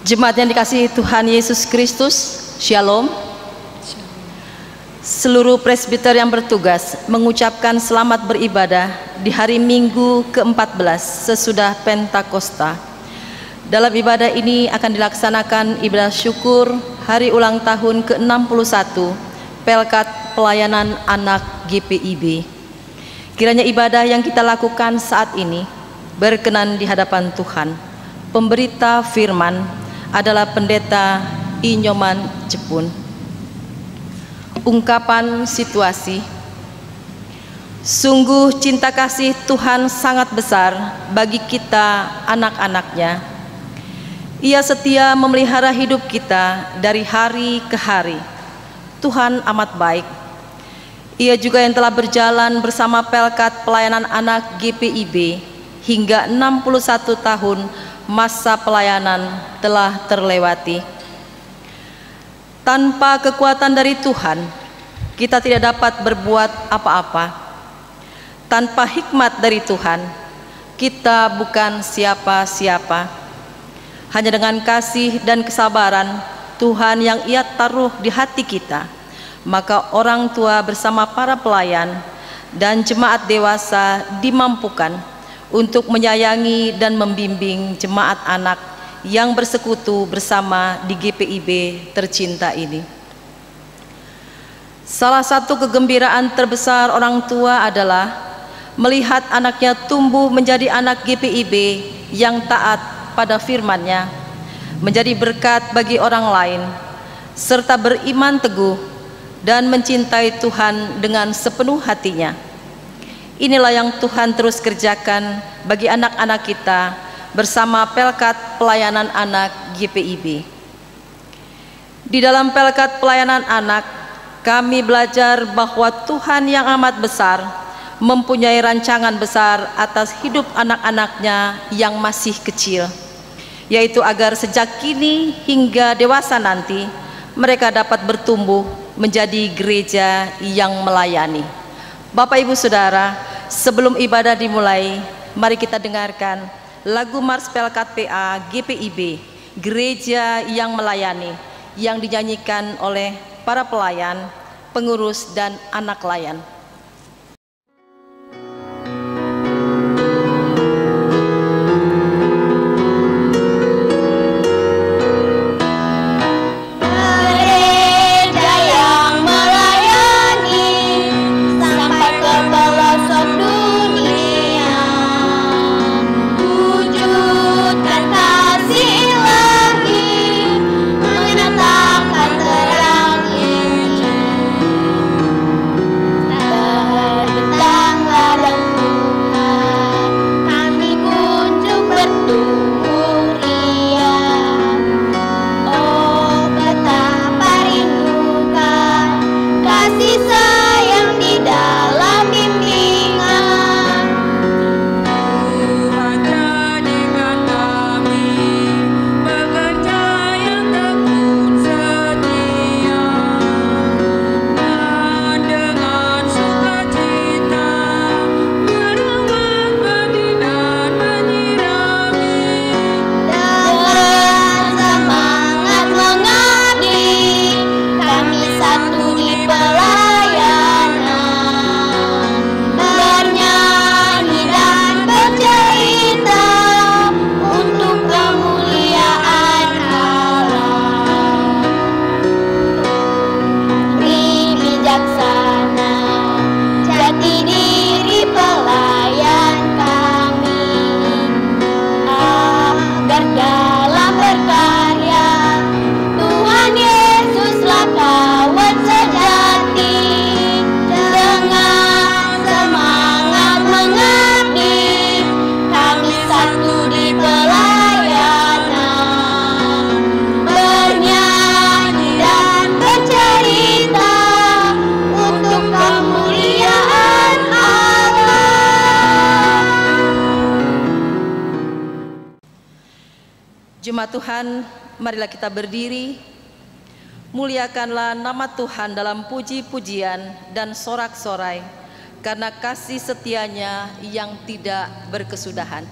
Jemaat yang dikasihi Tuhan Yesus Kristus, Shalom. Seluruh presbiter yang bertugas mengucapkan selamat beribadah di hari Minggu ke-14 sesudah Pentakosta. Dalam ibadah ini akan dilaksanakan ibadah syukur hari ulang tahun ke-61 Pelkat Pelayanan Anak GPIB. Kiranya ibadah yang kita lakukan saat ini berkenan di hadapan Tuhan. Pemberita firman adalah Pendeta Inyoman Jepun. Ungkapan situasi. Sungguh cinta kasih Tuhan sangat besar bagi kita anak-anaknya. Ia setia memelihara hidup kita dari hari ke hari. Tuhan amat baik. Ia juga yang telah berjalan bersama Pelkat Pelayanan Anak GPIB hingga 61 tahun masa pelayanan telah terlewati. Tanpa kekuatan dari Tuhan, kita tidak dapat berbuat apa-apa. Tanpa hikmat dari Tuhan, kita bukan siapa-siapa. Hanya dengan kasih dan kesabaran Tuhan yang Ia taruh di hati kita, maka orang tua bersama para pelayan dan jemaat dewasa dimampukan untuk menyayangi dan membimbing jemaat anak yang bersekutu bersama di GPIB tercinta ini. Salah satu kegembiraan terbesar orang tua adalah melihat anaknya tumbuh menjadi anak GPIB yang taat pada firman-Nya, menjadi berkat bagi orang lain, serta beriman teguh dan mencintai Tuhan dengan sepenuh hatinya. Inilah yang Tuhan terus kerjakan bagi anak-anak kita bersama Pelkat Pelayanan Anak GPIB. Di dalam Pelkat Pelayanan Anak, kami belajar bahwa Tuhan yang amat besar mempunyai rancangan besar atas hidup anak-anaknya yang masih kecil, yaitu agar sejak kini hingga dewasa nanti mereka dapat bertumbuh menjadi gereja yang melayani. Bapak Ibu Saudara, sebelum ibadah dimulai, mari kita dengarkan lagu Mars Pelkat PA GPIB, Gereja yang Melayani, yang dinyanyikan oleh para pelayan, pengurus, dan anak layan. Jemaat Tuhan, marilah kita berdiri. Muliakanlah nama Tuhan dalam puji-pujian dan sorak-sorai, karena kasih setianya yang tidak berkesudahan.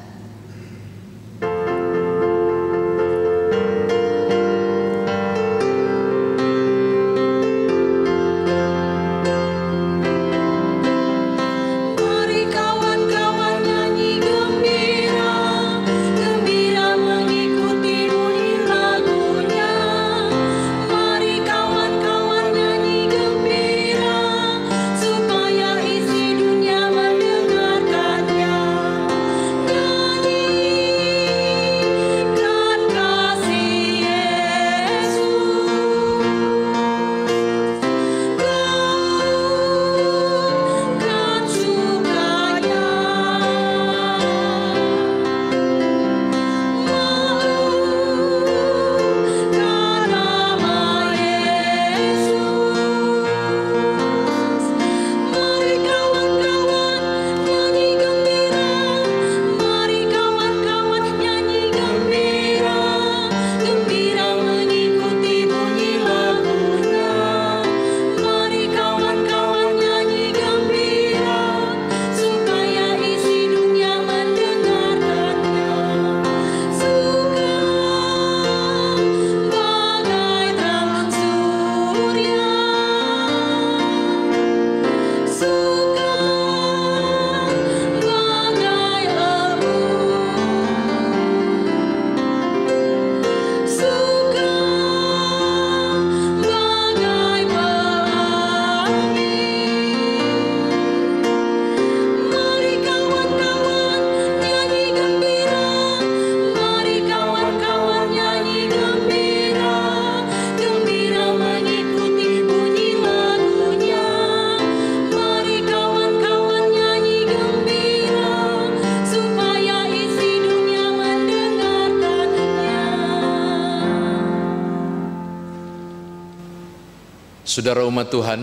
Saudara umat Tuhan,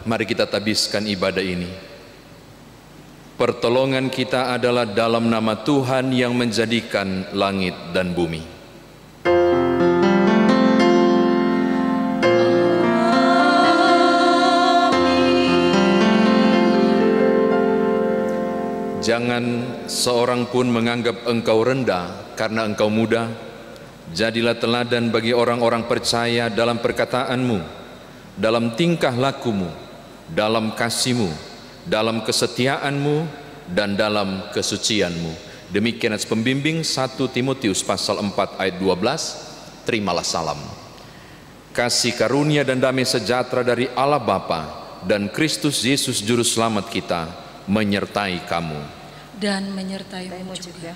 mari kita tabiskan ibadah ini. Pertolongan kita adalah dalam nama Tuhan yang menjadikan langit dan bumi. Jangan seorang pun menganggap engkau rendah karena engkau muda. Jadilah teladan bagi orang-orang percaya dalam perkataanmu, dalam tingkah lakumu, dalam kasihmu, dalam kesetiaanmu, dan dalam kesucianmu. Demikian pembimbing 1 Timotius pasal 4 ayat 12. Terimalah salam. Kasih karunia dan damai sejahtera dari Allah Bapa dan Kristus Yesus Juru Selamat kita menyertai kamu. Dan menyertaimu juga.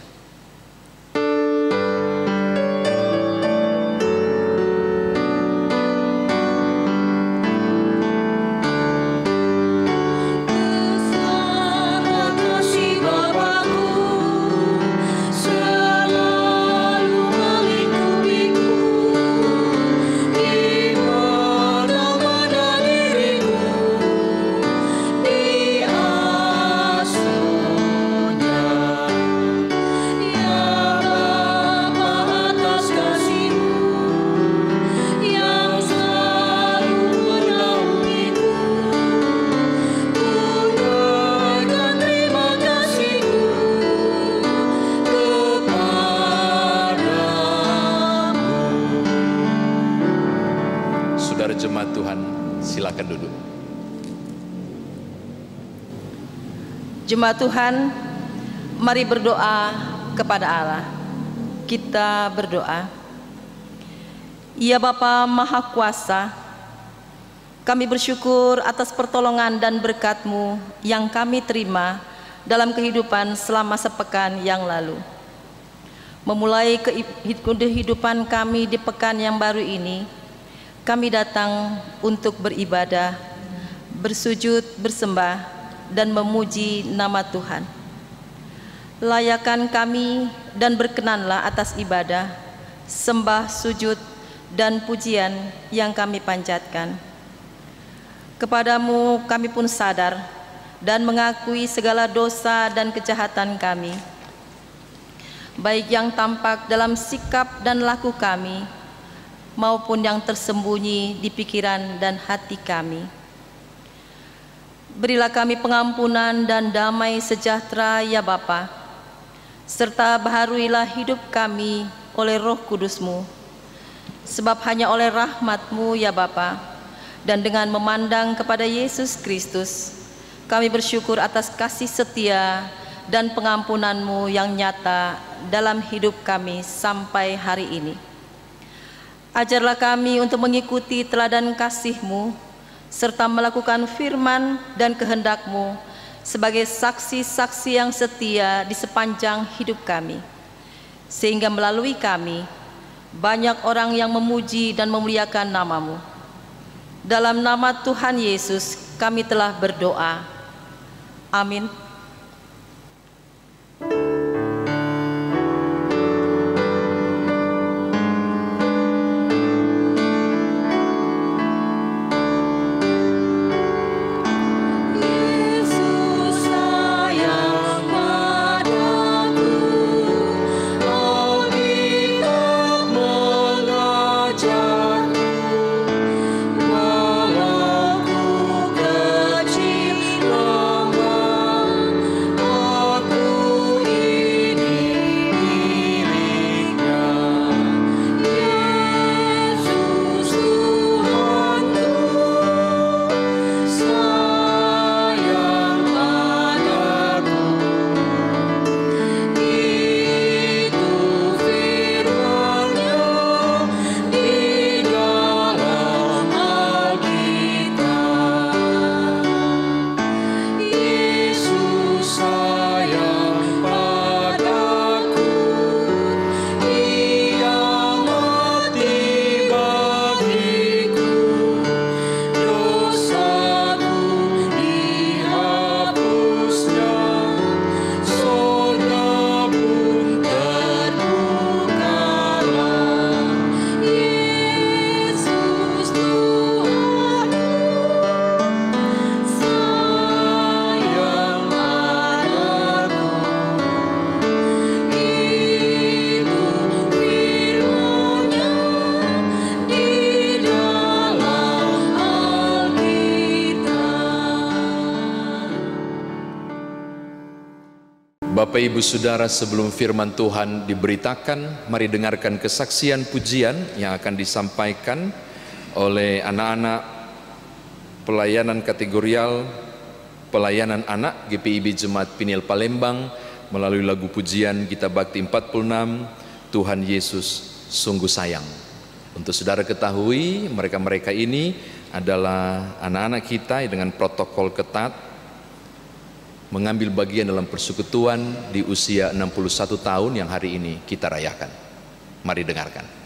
Jemaat Tuhan, silakan duduk. Jemaat Tuhan, mari berdoa kepada Allah. Kita berdoa. Ya Bapa Maha Kuasa, kami bersyukur atas pertolongan dan berkat-Mu yang kami terima dalam kehidupan selama sepekan yang lalu. Memulai kehidupan kami di pekan yang baru ini, kami datang untuk beribadah, bersujud, bersembah, dan memuji nama Tuhan. Layakan kami dan berkenanlah atas ibadah, sembah, sujud, dan pujian yang kami panjatkan. Kepadamu kami pun sadar dan mengakui segala dosa dan kejahatan kami, baik yang tampak dalam sikap dan laku kami, maupun yang tersembunyi di pikiran dan hati kami. Berilah kami pengampunan dan damai sejahtera ya Bapa, serta baharuilah hidup kami oleh Roh Kudus-Mu, sebab hanya oleh rahmat-Mu ya Bapa, dan dengan memandang kepada Yesus Kristus, kami bersyukur atas kasih setia dan pengampunan-Mu yang nyata dalam hidup kami sampai hari ini. Ajarlah kami untuk mengikuti teladan kasih-Mu, serta melakukan firman dan kehendak-Mu sebagai saksi-saksi yang setia di sepanjang hidup kami, sehingga melalui kami banyak orang yang memuji dan memuliakan nama-Mu. Dalam nama Tuhan Yesus kami telah berdoa. Amin. Melaku kecil lama Bapak Ibu Saudara, sebelum firman Tuhan diberitakan, mari dengarkan kesaksian pujian yang akan disampaikan oleh anak-anak pelayanan kategorial pelayanan anak GPIB Jemaat Pinil Palembang melalui lagu pujian Gita Bakti 46, Tuhan Yesus Sungguh Sayang. Untuk saudara ketahui, mereka-mereka ini adalah anak-anak kita dengan protokol ketat, mengambil bagian dalam persekutuan di usia 61 tahun yang hari ini kita rayakan. Mari dengarkan.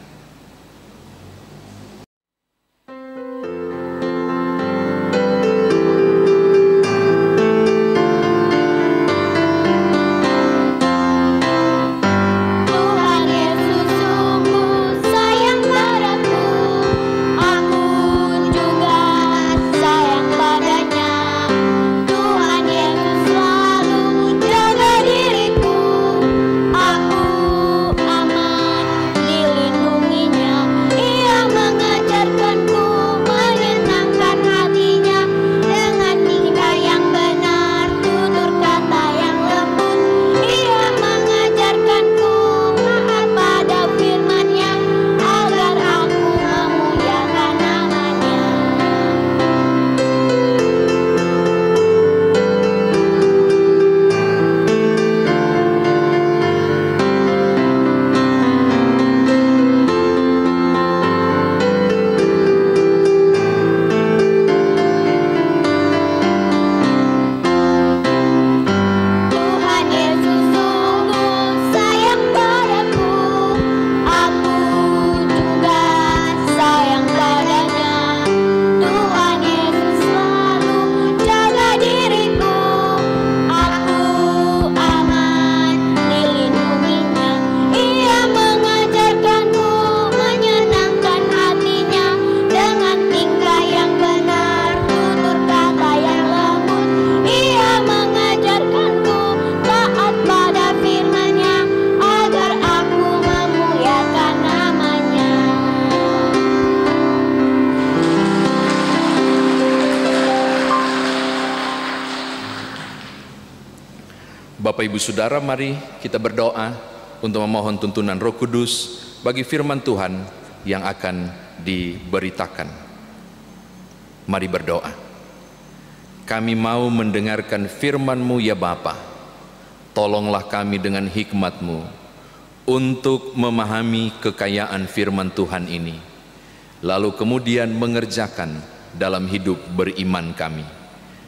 Bapak Ibu Saudara, mari kita berdoa untuk memohon tuntunan Roh Kudus bagi firman Tuhan yang akan diberitakan. Mari berdoa. Kami mau mendengarkan firman-Mu ya Bapa. Tolonglah kami dengan hikmat-Mu untuk memahami kekayaan firman Tuhan ini, lalu kemudian mengerjakan dalam hidup beriman kami.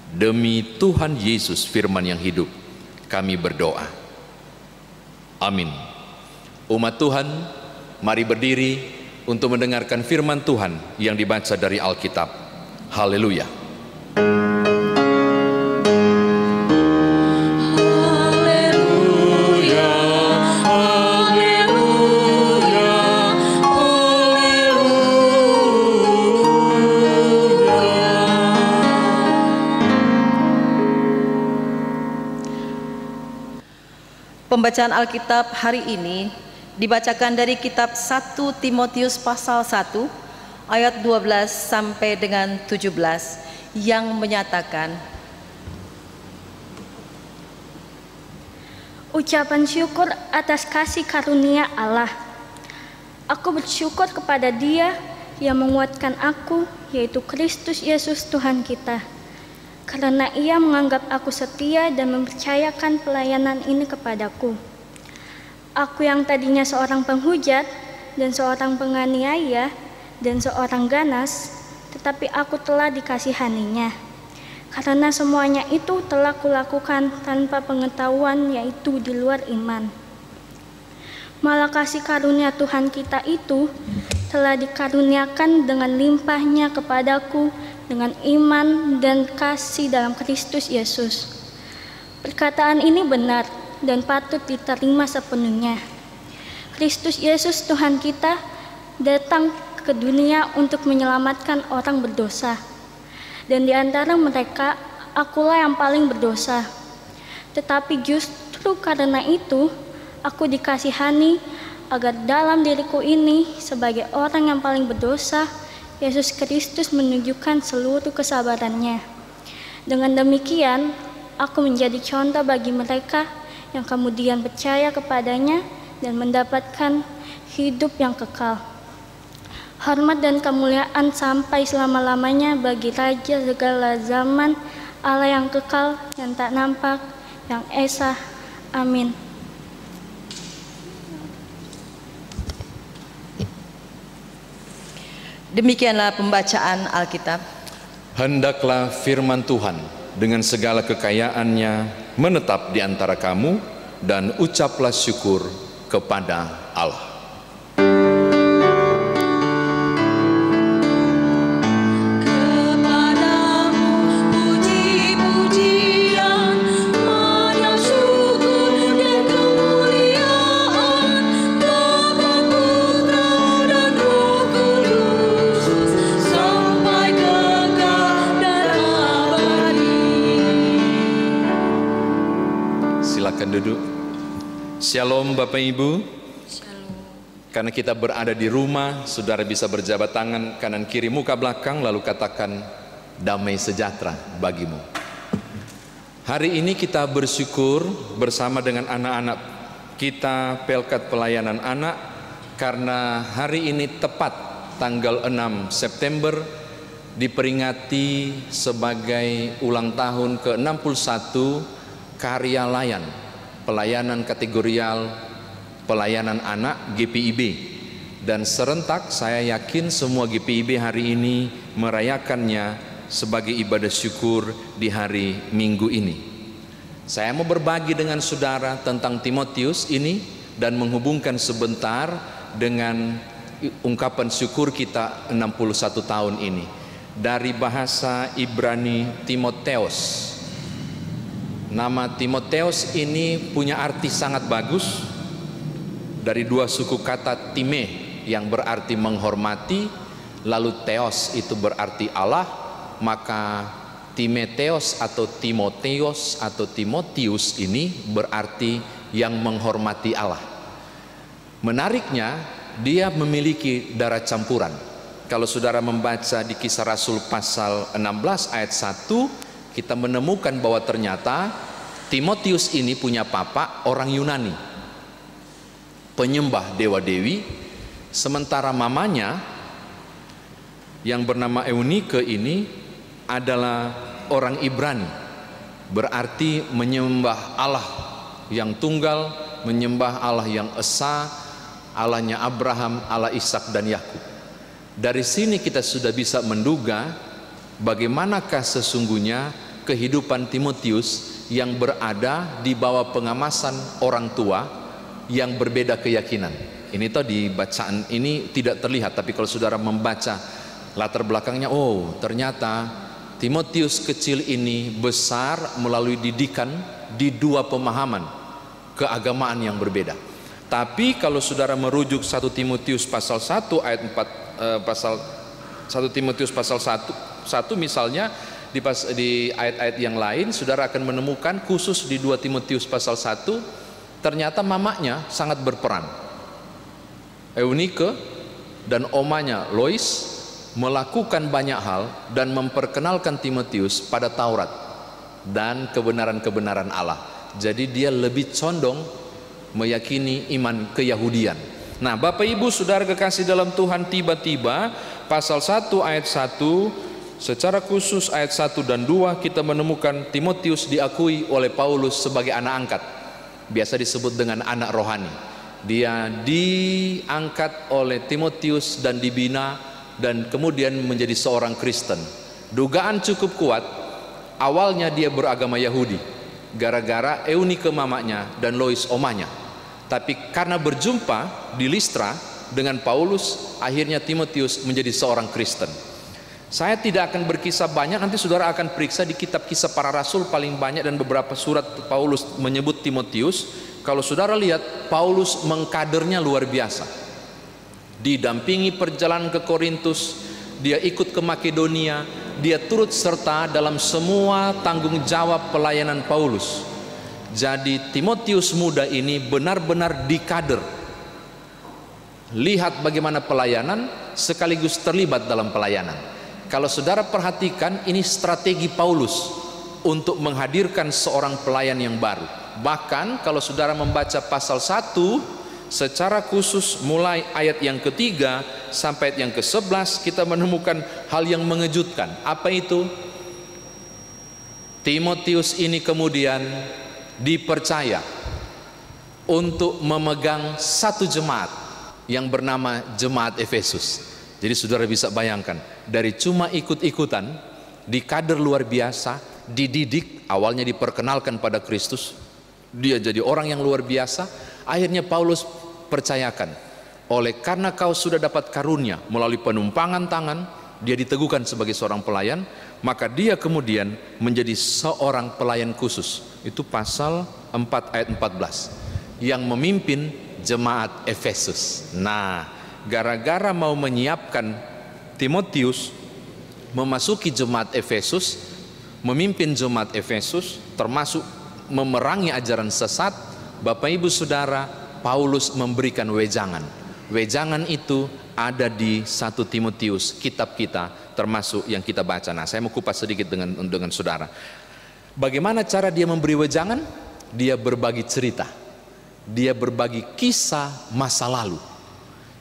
Demi Tuhan Yesus firman yang hidup, kami berdoa. Amin. Umat Tuhan, mari berdiri untuk mendengarkan firman Tuhan yang dibaca dari Alkitab. Haleluya. Pembacaan Alkitab hari ini dibacakan dari kitab 1 Timotius pasal 1 ayat 12 sampai dengan 17 yang menyatakan, ucapan syukur atas kasih karunia Allah. Aku bersyukur kepada Dia yang menguatkan aku, yaitu Kristus Yesus Tuhan kita. Karena Ia menganggap aku setia dan mempercayakan pelayanan ini kepadaku. Aku yang tadinya seorang penghujat dan seorang penganiaya dan seorang ganas, tetapi aku telah dikasihaninya. Karena semuanya itu telah kulakukan tanpa pengetahuan, yaitu di luar iman. Malah kasih karunia Tuhan kita itu telah dikaruniakan dengan limpahnya kepadaku dengan iman dan kasih dalam Kristus Yesus. Perkataan ini benar dan patut diterima sepenuhnya. Kristus Yesus Tuhan kita datang ke dunia untuk menyelamatkan orang berdosa. Dan di antara mereka, akulah yang paling berdosa. Tetapi justru karena itu, aku dikasihani agar dalam diriku ini sebagai orang yang paling berdosa, Yesus Kristus menunjukkan seluruh kesabarannya. Dengan demikian, aku menjadi contoh bagi mereka yang kemudian percaya kepadanya dan mendapatkan hidup yang kekal. Hormat dan kemuliaan sampai selama-lamanya bagi Raja segala zaman, Allah yang kekal, yang tak nampak, yang esa. Amin. Demikianlah pembacaan Alkitab. Hendaklah firman Tuhan dengan segala kekayaannya menetap di antara kamu, dan ucaplah syukur kepada Allah. Silakan duduk. Shalom Bapak Ibu. Shalom. Karena kita berada di rumah, saudara bisa berjabat tangan kanan kiri muka belakang, lalu katakan damai sejahtera bagimu. Hari ini kita bersyukur bersama dengan anak-anak kita Pelkat Pelayanan Anak, karena hari ini tepat tanggal 6 September diperingati sebagai ulang tahun ke-61 karya layan, pelayanan kategorial, pelayanan anak GPIB. Dan serentak saya yakin semua GPIB hari ini merayakannya sebagai ibadah syukur di hari Minggu ini. Saya mau berbagi dengan saudara tentang Timotius ini dan menghubungkan sebentar dengan ungkapan syukur kita 61 tahun ini. Dari bahasa Ibrani Timoteus. Nama Timoteus ini punya arti sangat bagus, dari dua suku kata time yang berarti menghormati, lalu theos itu berarti Allah, maka Timoteus atau Timoteus atau Timotius ini berarti yang menghormati Allah. Menariknya, dia memiliki darah campuran. Kalau saudara membaca di Kisah Rasul pasal 16 ayat 1, kita menemukan bahwa ternyata Timotius ini punya papa orang Yunani, penyembah dewa-dewi, sementara mamanya yang bernama Eunike ini adalah orang Ibrani, berarti menyembah Allah yang tunggal, menyembah Allah yang esa, Allahnya Abraham, Allah Ishak dan Yakub. Dari sini kita sudah bisa menduga bagaimanakah sesungguhnya kehidupan Timotius yang berada di bawah pengamasan orang tua yang berbeda keyakinan. Ini toh di bacaan ini tidak terlihat, tapi kalau saudara membaca latar belakangnya, oh ternyata Timotius kecil ini besar melalui didikan di dua pemahaman keagamaan yang berbeda. Tapi kalau saudara merujuk 1 Timotius pasal 1 ayat 4, pasal 1 Timotius pasal 1 misalnya, di ayat-ayat yang lain saudara akan menemukan khusus di 2 Timotius pasal 1 ternyata mamanya sangat berperan. Eunike dan omanya Lois melakukan banyak hal dan memperkenalkan Timotius pada Taurat dan kebenaran-kebenaran Allah. Jadi dia lebih condong meyakini iman keyahudian. Nah Bapak Ibu saudara kekasih dalam Tuhan, tiba-tiba pasal 1 ayat 1 secara khusus ayat 1 dan 2 kita menemukan Timotius diakui oleh Paulus sebagai anak angkat. Biasa disebut dengan anak rohani. Dia diangkat oleh Timotius dan dibina dan kemudian menjadi seorang Kristen. Dugaan cukup kuat, awalnya dia beragama Yahudi gara-gara Eunike mamanya dan Lois omanya. Tapi karena berjumpa di Listra dengan Paulus, akhirnya Timotius menjadi seorang Kristen. Saya tidak akan berkisah banyak, nanti saudara akan periksa di kitab Kisah Para Rasul paling banyak dan beberapa surat Paulus menyebut Timotius. Kalau saudara lihat, Paulus mengkadernya luar biasa. Didampingi perjalanan ke Korintus, dia ikut ke Makedonia, dia turut serta dalam semua tanggung jawab pelayanan Paulus. Jadi Timotius muda ini benar-benar dikader. Lihat bagaimana pelayanan sekaligus terlibat dalam pelayanan. Kalau saudara perhatikan, ini strategi Paulus untuk menghadirkan seorang pelayan yang baru. Bahkan kalau saudara membaca pasal 1 secara khusus mulai ayat yang ketiga sampai ayat yang ke-11, kita menemukan hal yang mengejutkan. Apa itu? Timotius ini kemudian dipercaya untuk memegang satu jemaat yang bernama Jemaat Efesus. Jadi saudara bisa bayangkan, dari cuma ikut-ikutan, di kader luar biasa, dididik, awalnya diperkenalkan pada Kristus, dia jadi orang yang luar biasa. Akhirnya Paulus percayakan, oleh karena kau sudah dapat karunia melalui penumpangan tangan, dia diteguhkan sebagai seorang pelayan, maka dia kemudian menjadi seorang pelayan khusus. Itu pasal 4 ayat 14, yang memimpin jemaat Efesus. Nah, gara-gara mau menyiapkan Timotius memasuki jemaat Efesus, memimpin jemaat Efesus, termasuk memerangi ajaran sesat, Bapak Ibu Saudara, Paulus memberikan wejangan. Wejangan itu ada di 1 Timotius, kitab kita, termasuk yang kita baca. Nah, saya mau kupas sedikit dengan saudara. Bagaimana cara dia memberi wejangan? Dia berbagi cerita, dia berbagi kisah masa lalu.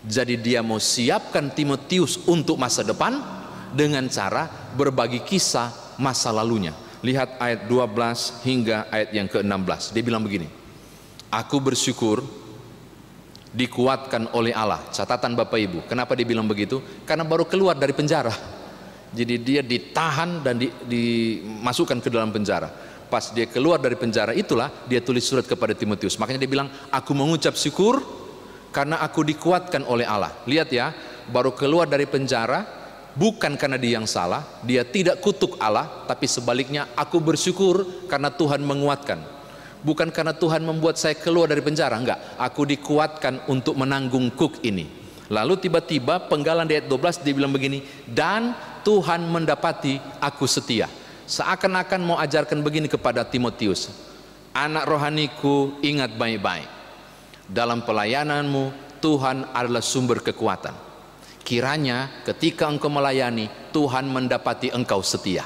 Jadi dia mau siapkan Timotius untuk masa depan dengan cara berbagi kisah masa lalunya. Lihat ayat 12 hingga ayat yang ke-16. Dia bilang begini, aku bersyukur dikuatkan oleh Allah. Catatan Bapak Ibu, kenapa dia bilang begitu? Karena baru keluar dari penjara. Jadi dia ditahan dan dimasukkan ke dalam penjara. Pas dia keluar dari penjara itulah dia tulis surat kepada Timotius. Makanya dia bilang, aku mengucap syukur karena aku dikuatkan oleh Allah. Lihat ya, baru keluar dari penjara, bukan karena dia yang salah, dia tidak kutuk Allah, tapi sebaliknya aku bersyukur karena Tuhan menguatkan. Bukan karena Tuhan membuat saya keluar dari penjara, enggak, aku dikuatkan untuk menanggung kuk ini. Lalu tiba-tiba penggalan di ayat 12 dia bilang begini, dan Tuhan mendapati aku setia. Seakan-akan mau ajarkan begini kepada Timotius, anak rohaniku, ingat baik-baik, dalam pelayananmu Tuhan adalah sumber kekuatan. Kiranya ketika engkau melayani, Tuhan mendapati engkau setia.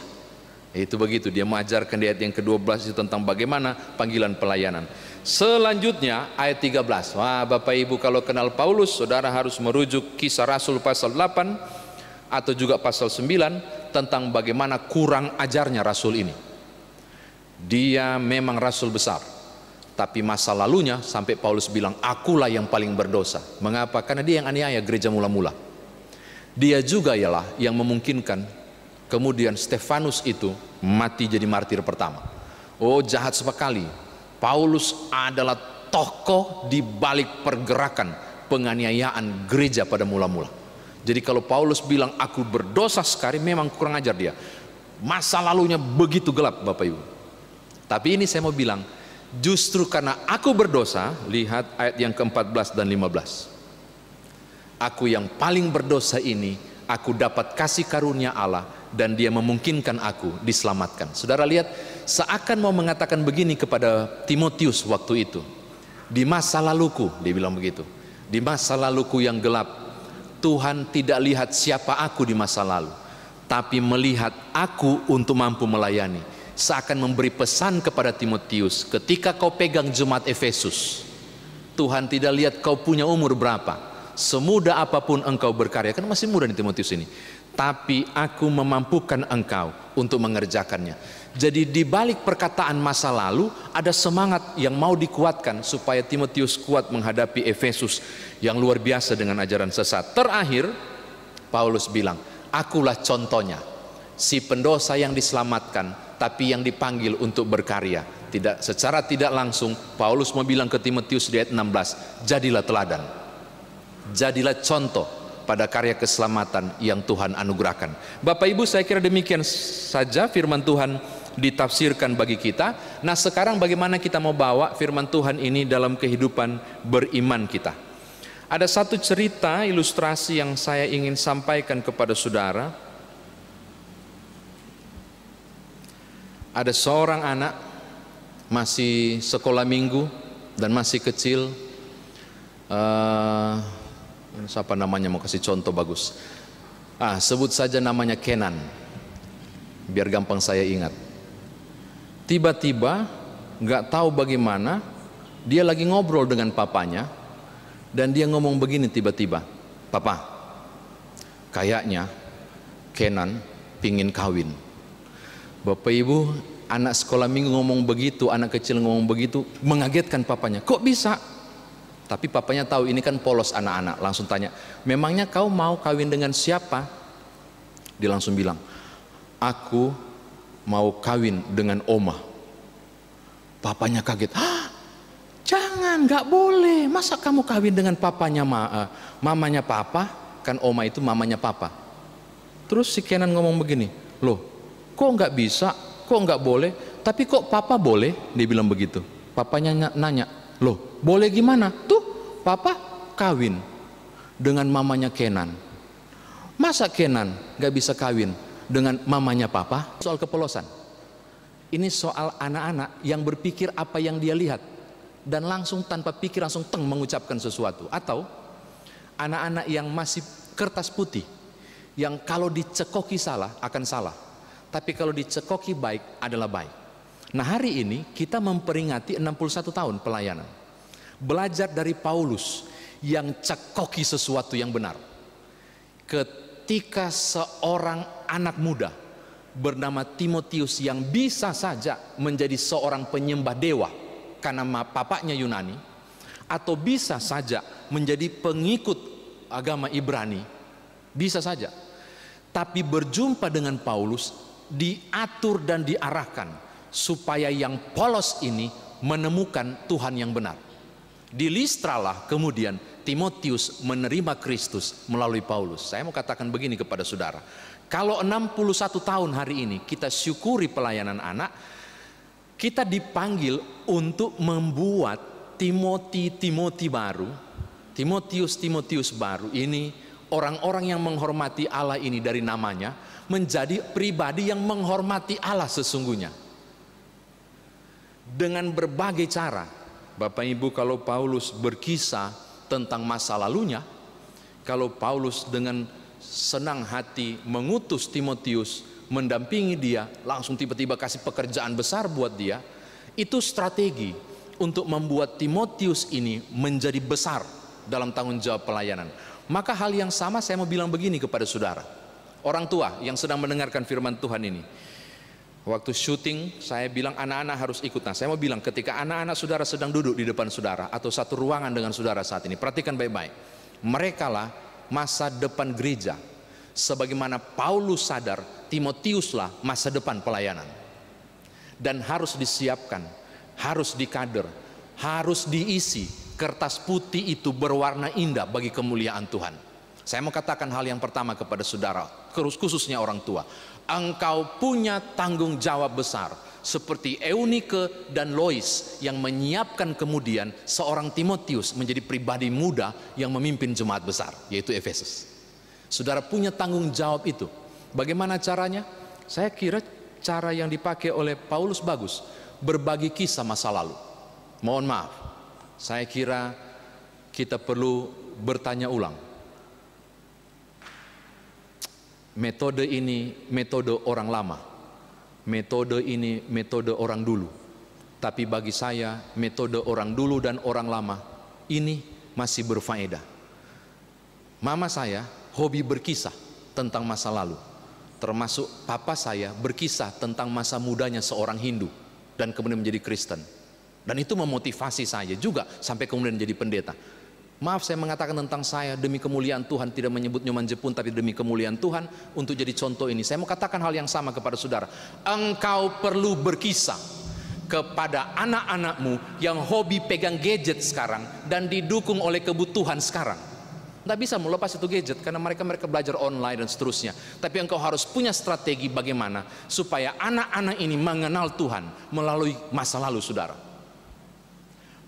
Itu begitu, dia mengajarkan di ayat yang ke-12 itu tentang bagaimana panggilan pelayanan. Selanjutnya ayat 13. Wah, Bapak Ibu kalau kenal Paulus, saudara harus merujuk Kisah Rasul pasal 8 atau juga pasal 9 tentang bagaimana kurang ajarnya Rasul ini. Dia memang Rasul besar, tapi masa lalunya sampai Paulus bilang, akulah yang paling berdosa. Mengapa? Karena dia yang aniaya gereja mula-mula. Dia juga ialah yang memungkinkan kemudian Stefanus itu mati jadi martir pertama. Oh, jahat sekali. Paulus adalah tokoh di balik pergerakan penganiayaan gereja pada mula-mula. Jadi kalau Paulus bilang aku berdosa sekali, memang kurang ajar dia. Masa lalunya begitu gelap Bapak Ibu. Tapi ini saya mau bilang, justru karena aku berdosa, lihat ayat yang ke-14 dan 15. Aku yang paling berdosa ini, aku dapat kasih karunia Allah dan dia memungkinkan aku diselamatkan. Saudara lihat, seakan mau mengatakan begini kepada Timotius waktu itu. Di masa laluku, dia bilang begitu. Di masa laluku yang gelap, Tuhan tidak lihat siapa aku di masa lalu, tapi melihat aku untuk mampu melayani. Seakan memberi pesan kepada Timotius, ketika kau pegang jemaat Efesus, Tuhan tidak lihat kau punya umur berapa, semudah apapun engkau berkarya, kan masih muda nih Timotius ini, tapi aku memampukan engkau untuk mengerjakannya. Jadi di balik perkataan masa lalu ada semangat yang mau dikuatkan supaya Timotius kuat menghadapi Efesus yang luar biasa dengan ajaran sesat. Terakhir Paulus bilang, akulah contohnya, si pendosa yang diselamatkan tapi yang dipanggil untuk berkarya. Tidak secara tidak langsung Paulus mau bilang ke Timotius di ayat 16, jadilah teladan, jadilah contoh pada karya keselamatan yang Tuhan anugerahkan. Bapak Ibu, saya kira demikian saja firman Tuhan ditafsirkan bagi kita. Nah, sekarang bagaimana kita mau bawa firman Tuhan ini dalam kehidupan beriman kita? Ada satu cerita ilustrasi yang saya ingin sampaikan kepada saudara. Ada seorang anak masih sekolah minggu dan masih kecil. Siapa namanya, mau kasih contoh bagus. Sebut saja namanya Kenan, biar gampang saya ingat. Tiba-tiba nggak tahu bagaimana, dia lagi ngobrol dengan papanya, dan dia ngomong begini tiba-tiba, "Papa, kayaknya Kenan pingin kawin." Bapak Ibu, anak sekolah minggu ngomong begitu, anak kecil ngomong begitu, mengagetkan papanya. Kok bisa? Tapi papanya tahu ini kan polos anak-anak, langsung tanya, "Memangnya kau mau kawin dengan siapa?" Dia langsung bilang, "Aku mau kawin dengan Oma." Papanya kaget, "Hah? Jangan, nggak boleh. Masa kamu kawin dengan papanya mamanya papa? Kan Oma itu mamanya papa." Terus si Kenan ngomong begini, "Loh, kok nggak bisa? Kok nggak boleh? Tapi kok papa boleh?" Dia bilang begitu. Papanya nanya, "Loh, boleh gimana? Tuh, papa kawin dengan mamanya Kenan. Masa Kenan nggak bisa kawin dengan mamanya papa?" Soal kepolosan. Ini soal anak-anak yang berpikir apa yang dia lihat dan langsung tanpa pikir langsung mengucapkan sesuatu. Atau anak-anak yang masih kertas putih, yang kalau dicekoki salah akan salah, tapi kalau dicekoki baik adalah baik. Nah, hari ini kita memperingati 61 tahun pelayanan. Belajar dari Paulus yang cekoki sesuatu yang benar. Ketika seorang anak muda bernama Timotius yang bisa saja menjadi seorang penyembah dewa karena papanya Yunani, atau bisa saja menjadi pengikut agama Ibrani, bisa saja. Tapi berjumpa dengan Paulus, diatur dan diarahkan supaya yang polos ini menemukan Tuhan yang benar. Di Listralah kemudian Timotius menerima Kristus melalui Paulus. Saya mau katakan begini kepada saudara, kalau 61 tahun hari ini kita syukuri pelayanan anak, kita dipanggil untuk membuat Timoti baru, Timotius baru ini, orang-orang yang menghormati Allah ini dari namanya, menjadi pribadi yang menghormati Allah sesungguhnya. Dengan berbagai cara. Bapak Ibu, kalau Paulus berkisah tentang masa lalunya, kalau Paulus dengan senang hati mengutus Timotius mendampingi dia, langsung tiba-tiba kasih pekerjaan besar buat dia, itu strategi untuk membuat Timotius ini menjadi besar dalam tanggung jawab pelayanan. Maka hal yang sama saya mau bilang begini kepada saudara, orang tua yang sedang mendengarkan firman Tuhan ini. Waktu syuting saya bilang anak-anak harus ikut. Nah, saya mau bilang ketika anak-anak saudara sedang duduk di depan saudara atau satu ruangan dengan saudara saat ini, perhatikan baik-baik. Merekalah masa depan gereja. Sebagaimana Paulus sadar, Timotiuslah masa depan pelayanan. Dan harus disiapkan, harus dikader, harus diisi. Kertas putih itu berwarna indah bagi kemuliaan Tuhan. Saya mau katakan hal yang pertama kepada saudara, khususnya orang tua. Engkau punya tanggung jawab besar seperti Eunike dan Lois yang menyiapkan kemudian seorang Timotius menjadi pribadi muda yang memimpin jemaat besar, yaitu Efesus. Saudara punya tanggung jawab itu. Bagaimana caranya? Saya kira cara yang dipakai oleh Paulus bagus, berbagi kisah masa lalu. Mohon maaf, saya kira kita perlu bertanya ulang. Metode ini metode orang lama, metode ini metode orang dulu. Tapi bagi saya metode orang dulu dan orang lama ini masih berfaedah. Mama saya hobi berkisah tentang masa lalu, termasuk papa saya berkisah tentang masa mudanya seorang Hindu dan kemudian menjadi Kristen. Dan itu memotivasi saya juga sampai kemudian menjadi pendeta. Maaf saya mengatakan tentang saya demi kemuliaan Tuhan, tidak menyebut Nyoman Jepun, tapi demi kemuliaan Tuhan untuk jadi contoh ini. Saya mau katakan hal yang sama kepada saudara. Engkau perlu berkisah kepada anak-anakmu yang hobi pegang gadget sekarang dan didukung oleh kebutuhan sekarang. Tidak bisa melepas itu gadget karena mereka belajar online dan seterusnya. Tapi engkau harus punya strategi bagaimana supaya anak-anak ini mengenal Tuhan melalui masa lalu saudara,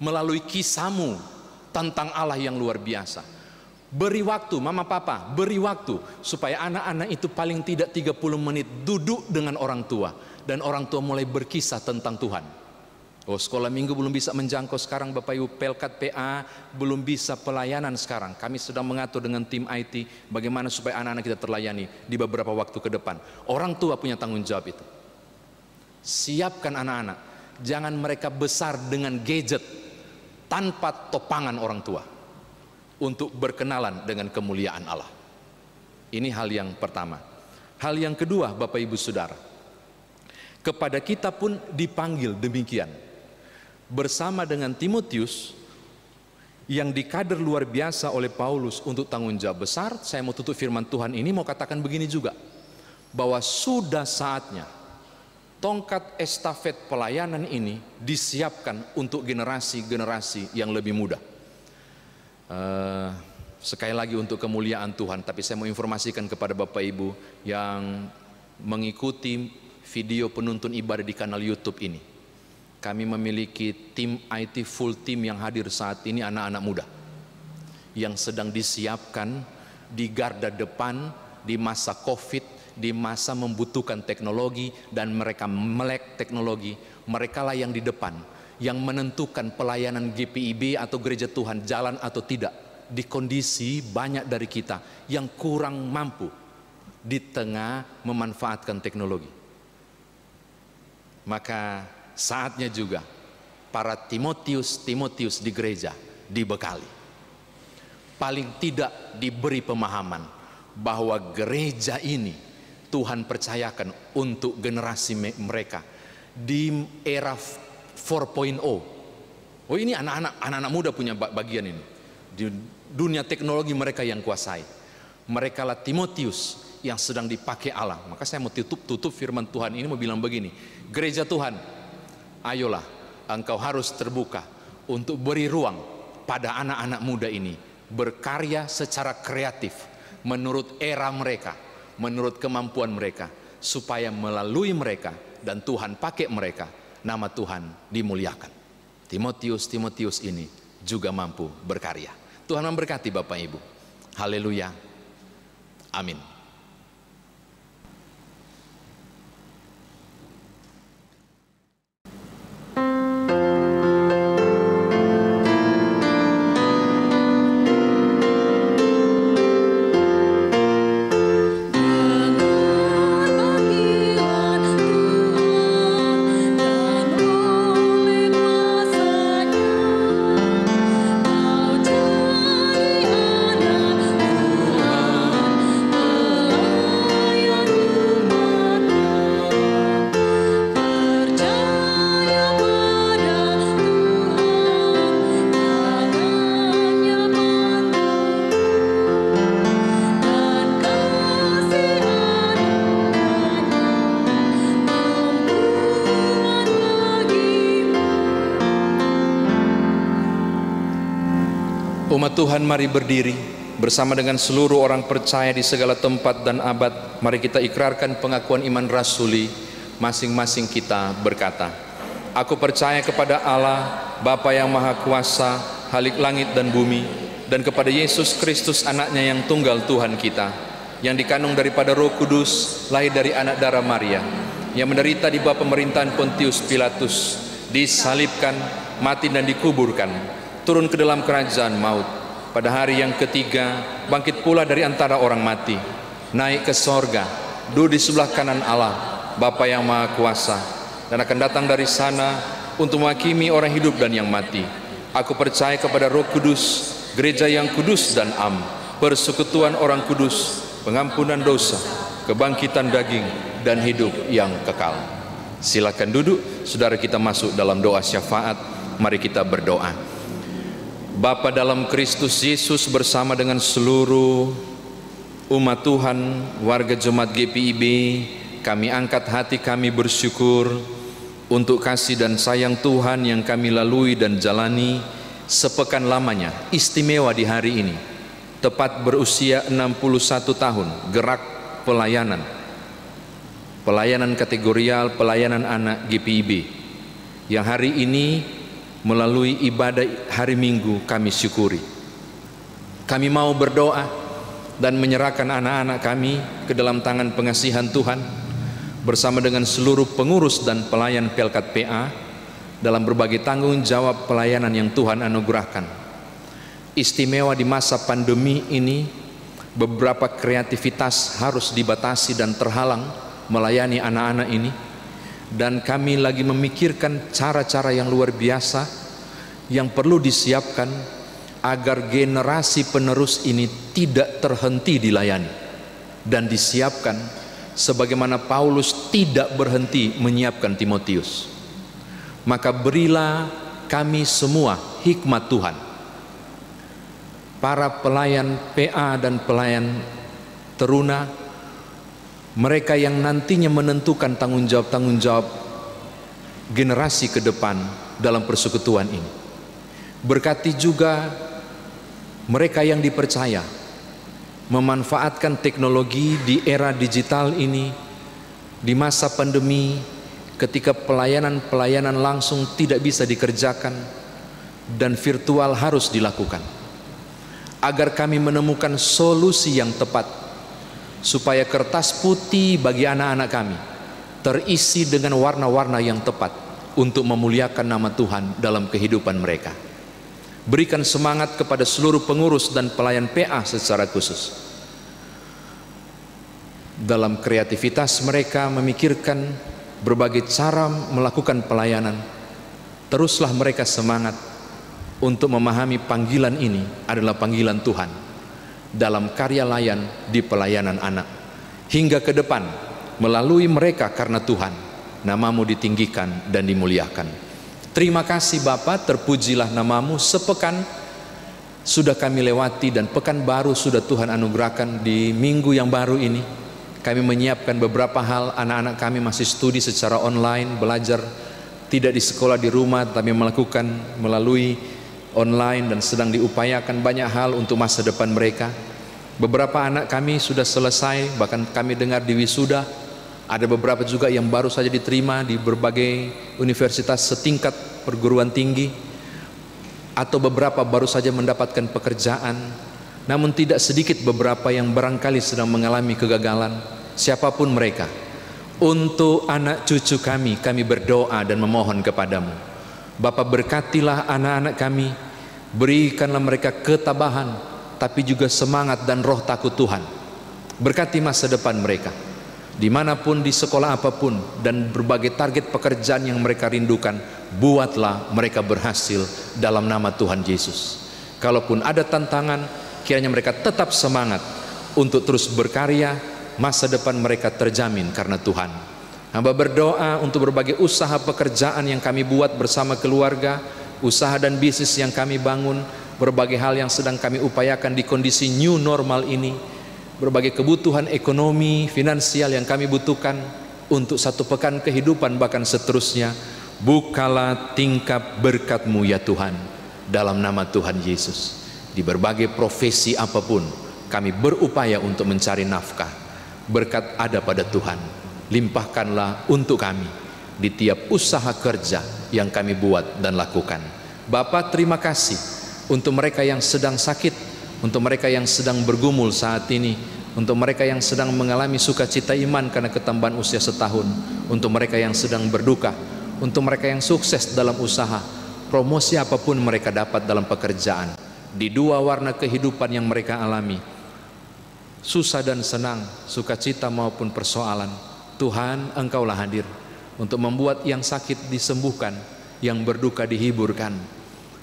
melalui kisahmu tentang Allah yang luar biasa. Beri waktu, mama papa, beri waktu supaya anak-anak itu paling tidak 30 menit duduk dengan orang tua dan orang tua mulai berkisah tentang Tuhan. Oh, sekolah minggu belum bisa menjangkau sekarang Bapak Ibu, Pelkat PA belum bisa pelayanan sekarang. Kami sedang mengatur dengan tim IT bagaimana supaya anak-anak kita terlayani di beberapa waktu ke depan. Orang tua punya tanggung jawab itu. Siapkan anak-anak. jangan mereka besar dengan gadget tanpa topangan orang tua untuk berkenalan dengan kemuliaan Allah. Ini hal yang pertama. Hal yang kedua, Bapak Ibu Saudara, kepada kita pun dipanggil demikian. Bersama dengan Timotius yang dikader luar biasa oleh Paulus untuk tanggung jawab besar, saya mau tutup firman Tuhan ini mau katakan begini juga, bahwa sudah saatnya tongkat estafet pelayanan ini disiapkan untuk generasi-generasi yang lebih muda. Sekali lagi untuk kemuliaan Tuhan, tapi saya mau informasikan kepada Bapak Ibu yang mengikuti video penuntun ibadah di kanal YouTube ini. Kami memiliki tim IT full team yang hadir saat ini, anak-anak muda yang sedang disiapkan di garda depan di masa COVID, di masa membutuhkan teknologi, dan mereka melek teknologi. Mereka lah yang di depan, yang menentukan pelayanan GPIB atau Gereja Tuhan jalan atau tidak di kondisi banyak dari kita yang kurang mampu di tengah memanfaatkan teknologi. Maka saatnya juga para Timotius di gereja dibekali, paling tidak diberi pemahaman bahwa gereja ini Tuhan percayakan untuk generasi mereka di era 4.0. Oh, ini anak-anak muda punya bagian ini. Di dunia teknologi mereka yang kuasai. Mereka lah Timotius yang sedang dipakai Allah. Maka saya mau tutup firman Tuhan ini mau bilang begini, gereja Tuhan, ayolah engkau harus terbuka untuk beri ruang pada anak-anak muda ini berkarya secara kreatif menurut era mereka, menurut kemampuan mereka, supaya melalui mereka dan Tuhan pakai mereka, nama Tuhan dimuliakan. Timotius ini juga mampu berkarya. Tuhan memberkati Bapak Ibu. Haleluya. Amin. Umat Tuhan, mari berdiri bersama dengan seluruh orang percaya di segala tempat dan abad. Mari kita ikrarkan pengakuan iman rasuli. Masing-masing kita berkata, aku percaya kepada Allah, Bapa yang Maha Kuasa, Halik langit dan bumi, dan kepada Yesus Kristus anaknya yang tunggal Tuhan kita, yang dikandung daripada Roh Kudus, lahir dari anak darah Maria, yang menderita di bawah pemerintahan Pontius Pilatus, disalibkan, mati dan dikuburkan, turun ke dalam kerajaan maut, pada hari yang ketiga bangkit pula dari antara orang mati, naik ke sorga, duduk di sebelah kanan Allah Bapa yang Maha Kuasa, dan akan datang dari sana untuk menghakimi orang hidup dan yang mati. Aku percaya kepada Roh Kudus, gereja yang kudus dan am, persekutuan orang kudus, pengampunan dosa, kebangkitan daging, dan hidup yang kekal. Silakan duduk, saudara kita masuk dalam doa syafaat. Mari kita berdoa. Bapa dalam Kristus Yesus, bersama dengan seluruh umat Tuhan, warga jemaat GPIB, kami angkat hati kami bersyukur untuk kasih dan sayang Tuhan yang kami lalui dan jalani sepekan lamanya, istimewa di hari ini, tepat berusia 61 tahun, gerak pelayanan kategorial, pelayanan anak GPIB, yang hari ini melalui ibadah hari Minggu kami syukuri. Kami mau berdoa dan menyerahkan anak-anak kami ke dalam tangan pengasihan Tuhan, bersama dengan seluruh pengurus dan pelayan Pelkat PA dalam berbagai tanggung jawab pelayanan yang Tuhan anugerahkan. Istimewa di masa pandemi ini, beberapa kreativitas harus dibatasi dan terhalang melayani anak-anak ini. dan kami lagi memikirkan cara-cara yang luar biasa yang perlu disiapkan agar generasi penerus ini tidak terhenti dilayani dan disiapkan sebagaimana Paulus tidak berhenti menyiapkan Timotius. Maka berilah kami semua hikmat Tuhan, para pelayan PA dan pelayan teruna, mereka yang nantinya menentukan tanggung jawab generasi ke depan dalam persekutuan ini. Berkati juga mereka yang dipercaya memanfaatkan teknologi di era digital ini, di masa pandemi, ketika pelayanan langsung tidak bisa dikerjakan dan virtual harus dilakukan, agar kami menemukan solusi yang tepat supaya kertas putih bagi anak-anak kami terisi dengan warna-warna yang tepat untuk memuliakan nama Tuhan dalam kehidupan mereka. Berikan semangat kepada seluruh pengurus dan pelayan PA secara khusus dalam kreativitas mereka memikirkan berbagai cara melakukan pelayanan. Teruslah mereka semangat untuk memahami panggilan ini adalah panggilan Tuhan dalam karya layan di pelayanan anak, hingga ke depan melalui mereka karena Tuhan namamu ditinggikan dan dimuliakan. Terima kasih Bapa, terpujilah namamu. Sepekan sudah kami lewati dan pekan baru sudah Tuhan anugerahkan. Di minggu yang baru ini kami menyiapkan beberapa hal. Anak-anak kami masih studi secara online, belajar tidak di sekolah di rumah, tapi melakukan melalui online dan sedang diupayakan banyak hal untuk masa depan mereka. Beberapa anak kami sudah selesai, bahkan kami dengar di wisuda. Ada beberapa juga yang baru saja diterima di berbagai universitas setingkat perguruan tinggi, atau beberapa baru saja mendapatkan pekerjaan. Namun tidak sedikit beberapa yang barangkali sedang mengalami kegagalan. Siapapun mereka, untuk anak cucu kami berdoa dan memohon kepadamu. Bapa, berkatilah anak-anak kami, berikanlah mereka ketabahan, tapi juga semangat dan roh takut Tuhan. Berkati masa depan mereka, dimanapun, di sekolah apapun, dan berbagai target pekerjaan yang mereka rindukan. Buatlah mereka berhasil dalam nama Tuhan Yesus. Kalaupun ada tantangan, kiranya mereka tetap semangat untuk terus berkarya. Masa depan mereka terjamin karena Tuhan. Hamba berdoa untuk berbagai usaha pekerjaan yang kami buat bersama keluarga, usaha dan bisnis yang kami bangun, berbagai hal yang sedang kami upayakan di kondisi new normal ini, berbagai kebutuhan ekonomi, finansial yang kami butuhkan untuk satu pekan kehidupan bahkan seterusnya. Bukalah tingkap berkat-Mu ya Tuhan, dalam nama Tuhan Yesus. Di berbagai profesi apapun kami berupaya untuk mencari nafkah. Berkat ada pada Tuhan, limpahkanlah untuk kami di tiap usaha kerja yang kami buat dan lakukan. Bapa, terima kasih untuk mereka yang sedang sakit, untuk mereka yang sedang bergumul saat ini, untuk mereka yang sedang mengalami sukacita iman karena ketambahan usia setahun, untuk mereka yang sedang berduka, untuk mereka yang sukses dalam usaha, promosi apapun mereka dapat dalam pekerjaan, di dua warna kehidupan yang mereka alami, susah dan senang, sukacita maupun persoalan. Tuhan, Engkaulah hadir untuk membuat yang sakit disembuhkan, yang berduka dihiburkan,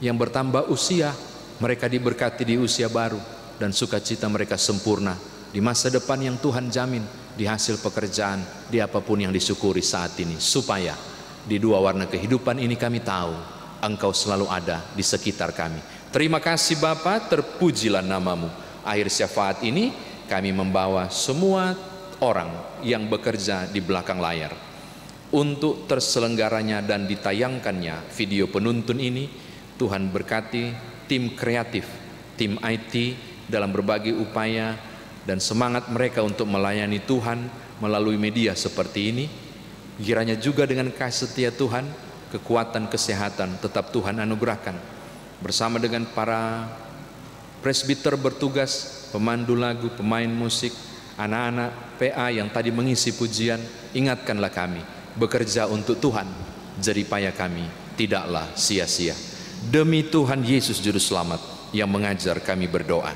yang bertambah usia mereka diberkati di usia baru, dan sukacita mereka sempurna di masa depan yang Tuhan jamin, di hasil pekerjaan, di apapun yang disyukuri saat ini. Supaya di dua warna kehidupan ini kami tahu Engkau selalu ada di sekitar kami. Terima kasih Bapa, terpujilah namamu. Akhir syafaat ini kami membawa semua orang yang bekerja di belakang layar untuk terselenggaranya dan ditayangkannya video penuntun ini. Tuhan berkati tim kreatif, tim IT dalam berbagai upaya dan semangat mereka untuk melayani Tuhan melalui media seperti ini. Kiranya juga dengan kasih setia Tuhan, kekuatan, kesehatan tetap Tuhan anugerahkan. Bersama dengan para presbiter bertugas, pemandu lagu, pemain musik, anak-anak PA yang tadi mengisi pujian, ingatkanlah kami bekerja untuk Tuhan, jeripaya kami tidaklah sia-sia. Demi Tuhan Yesus Juru Selamat yang mengajar kami berdoa.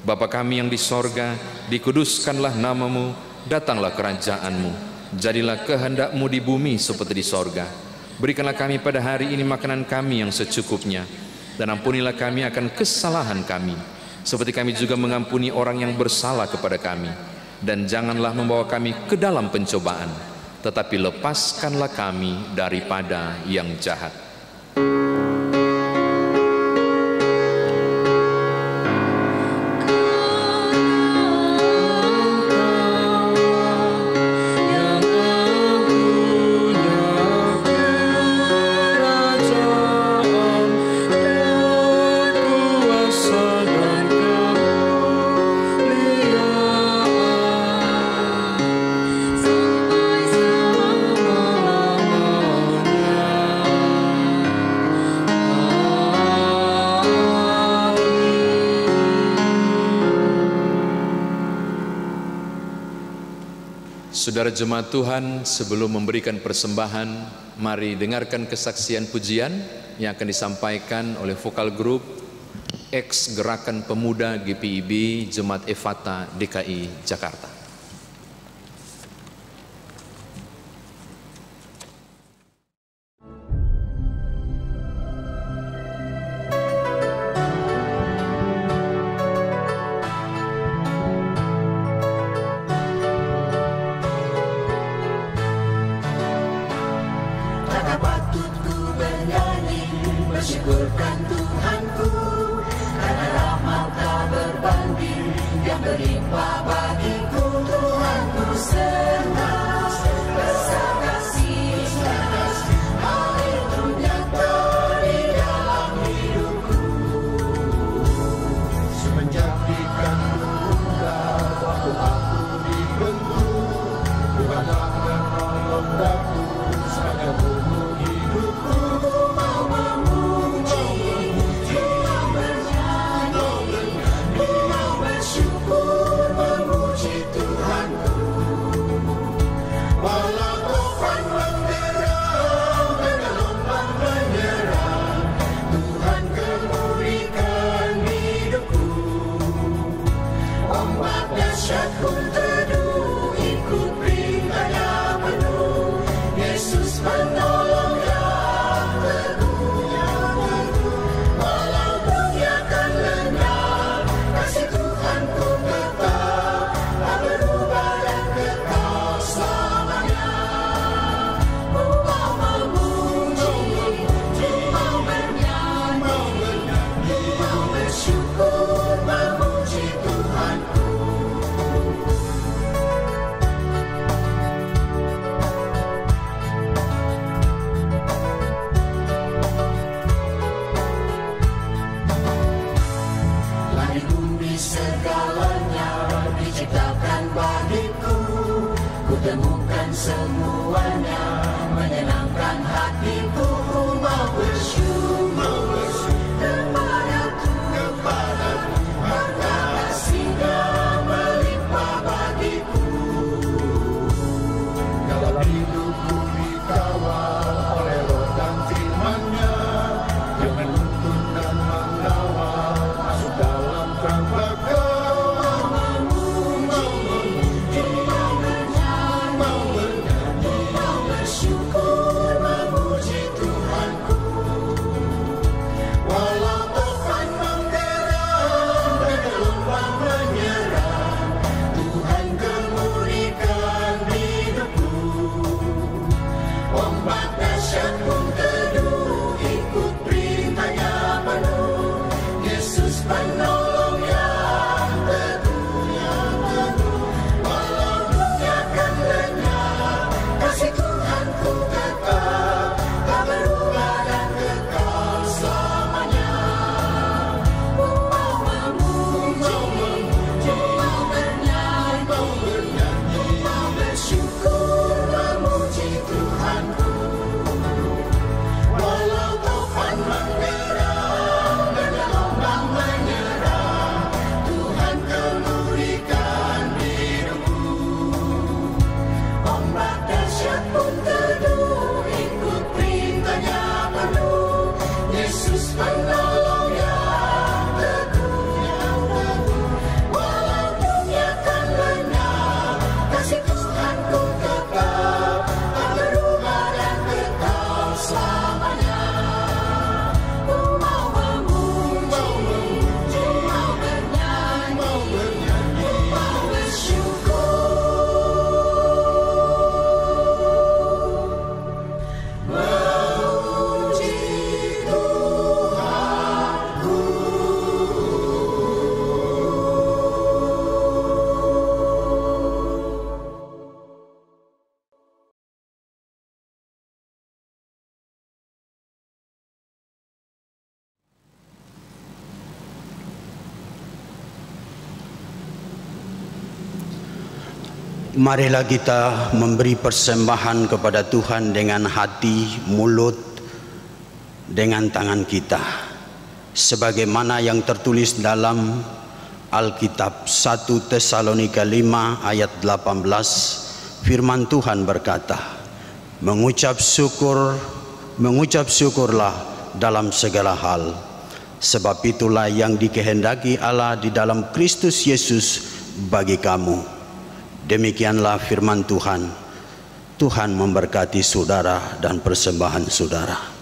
Bapa kami yang di sorga, dikuduskanlah namamu, datanglah kerajaan-Mu, Jadilah kehendak-Mu di bumi seperti di sorga. Berikanlah kami pada hari ini makanan kami yang secukupnya, dan ampunilah kami akan kesalahan kami, seperti kami juga mengampuni orang yang bersalah kepada kami. Dan janganlah membawa kami ke dalam pencobaan, tetapi lepaskanlah kami daripada yang jahat. Saudara jemaat Tuhan, sebelum memberikan persembahan, mari dengarkan kesaksian pujian yang akan disampaikan oleh vokal grup Ex Gerakan Pemuda GPIB Jemaat Efata DKI Jakarta. Bersyukurkan Tuhanku, karena rahmat tak berbanding yang berlimpah bagiku. Tuhanku senang, besar kasih-Nya, hal itu nyata di dalam hidupku. Semenjak di kandung bunda, waktu aku dibentuk, Tuhanlah menolong daku, sepanjang umur hidupku. Temukan semuanya menyenangkan hatiku. Mau bersyukur kepada Tuhan, karena kasih-Nya melimpah bagiku. Dalam hidupku dikawal oleh Roh dan firman-Nya, yang menuntun dan mengawal masuk dalam kerangka. Marilah kita memberi persembahan kepada Tuhan dengan hati, mulut, dengan tangan kita. Sebagaimana yang tertulis dalam Alkitab 1 Tesalonika 5 ayat 18, firman Tuhan berkata, mengucap syukurlah dalam segala hal, sebab itulah yang dikehendaki Allah di dalam Kristus Yesus bagi kamu. Demikianlah firman Tuhan. Tuhan memberkati saudara dan persembahan saudara.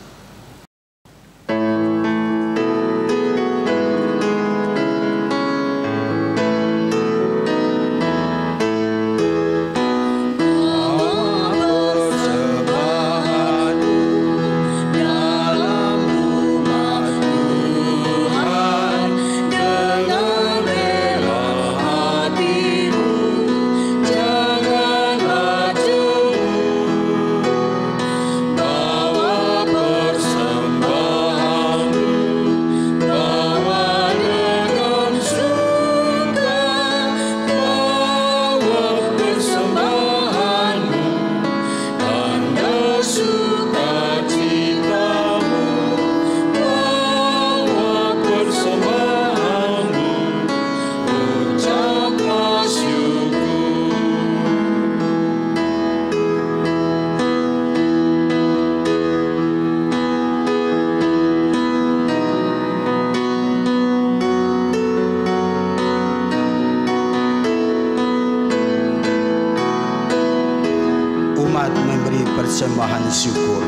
Memberi persembahan syukur.